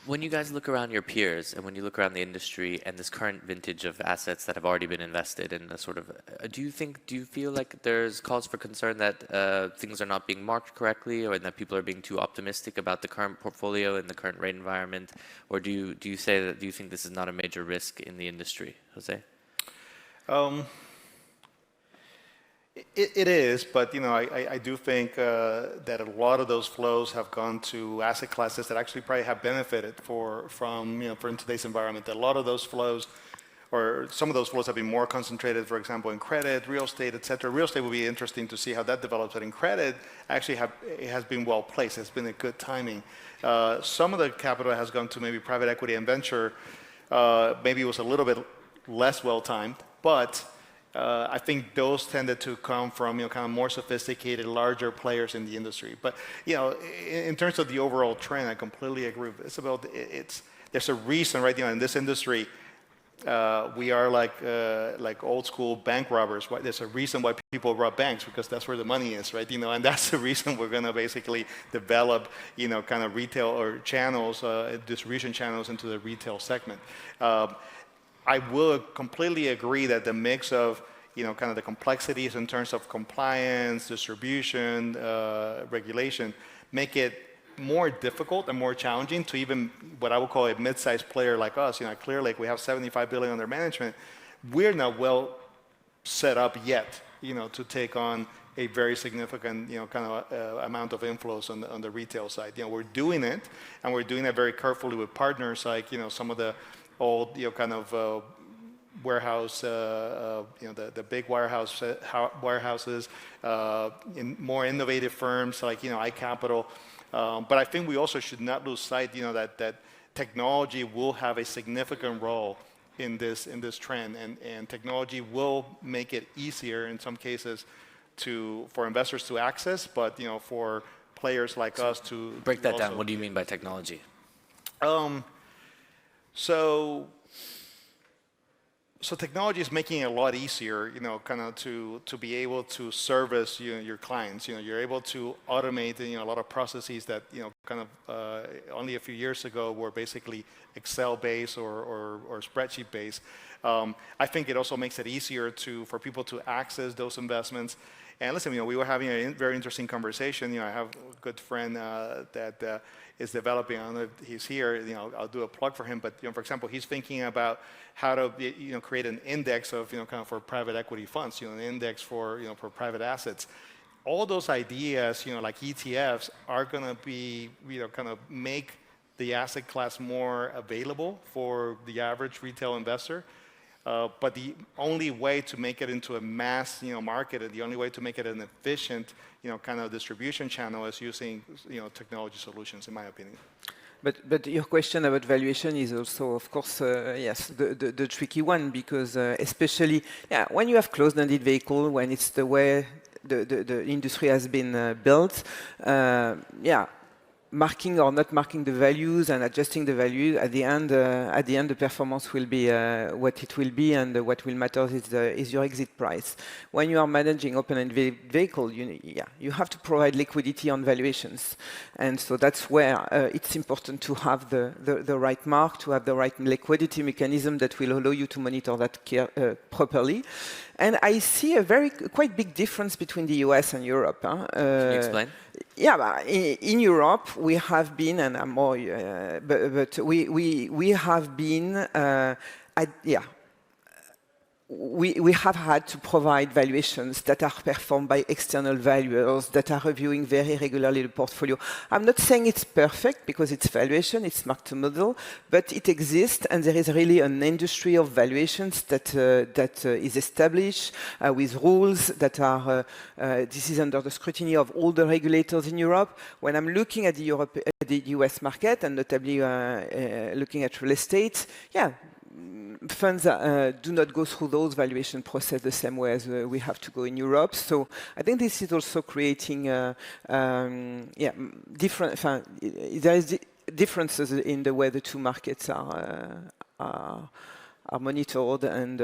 When you guys look around your peers and when you look around the industry and this current vintage of assets that have already been invested in a sort of, do you feel like there's cause for concern that things are not being marked correctly, or that people are being too optimistic about the current portfolio and the current rate environment? Or do you think this is not a major risk in the industry, Jose? It is, but I do think that a lot of those flows have gone to asset classes that actually probably have benefited from in today's environment. That a lot of those flows, or some of those flows, have been more concentrated, for example, in credit, real estate, etc. Real estate will be interesting to see how that develops. But in credit, actually, it has been well placed. It's been a good timing. Some of the capital has gone to maybe private equity and venture. Maybe it was a little bit less well timed, but I think those tended to come from kind of more sophisticated, larger players in the industry. But in terms of the overall trend, I completely agree with Isabel. There's a reason, right? In this industry, we are like old school bank robbers. Right? There's a reason why people rob banks, because that's where the money is, right? And that's the reason we're going to basically develop kind of retail or channels, distribution channels into the retail segment. I will completely agree that the mix of, kind of the complexities in terms of compliance, distribution, regulation, make it more difficult and more challenging to even what I would call a mid-sized player like us. At Clear Lake, we have $75 billion under management. We're not well set up yet, to take on a very significant, kind of amount of inflows on the retail side. We're doing it, and we're doing it very carefully with partners like, some of the old, kind of warehouse, the big warehouses, in more innovative firms like, iCapital. But I think we also should not lose sight, that technology will have a significant role in this trend, and technology will make it easier in some cases for investors to access, but for players like us to break that down. What do you mean by technology? So technology is making it a lot easier, kind of to be able to service your clients. You're able to automate a lot of processes that kind of only a few years ago were basically Excel-based or spreadsheet-based. I think it also makes it easier for people to access those investments. And listen, we were having a very interesting conversation. I have a good friend that is developing. I don't know if he's here. I'll do a plug for him. But for example, he's thinking about how to create an index of kind of for private equity funds. An index for private assets. All those ideas, like ETFs, are going to be kind of make the asset class more available for the average retail investor. But the only way to make it into a mass, market, and the only way to make it an efficient, kind of distribution channel is using, technology solutions, in my opinion. But your question about valuation is also, of course, yes, the tricky one, because especially, when you have closed-ended vehicle, when it's the way the industry has been built, marking or not marking the values and adjusting the value, at the end, the performance will be what it will be, and what will matter is your exit price. When you are managing open-ended vehicle, you have to provide liquidity on valuations, and so that's where it's important to have the right mark, to have the right liquidity mechanism that will allow you to monitor that properly. And I see a quite big difference between the US and Europe. Can you explain? Yeah, in Europe we have been, and I'm more, but we have been, we have had to provide valuations that are performed by external valuers that are reviewing very regularly the portfolio. I'm not saying it's perfect, because it's valuation, it's mark to model, but it exists, and there is really an industry of valuations that is established with rules that are, this is under the scrutiny of all the regulators in Europe. When I'm looking at the US market, and notably looking at real estate, funds do not go through those valuation process the same way as we have to go in Europe. So I think this is also creating different. There is differences in the way the two markets are monitored and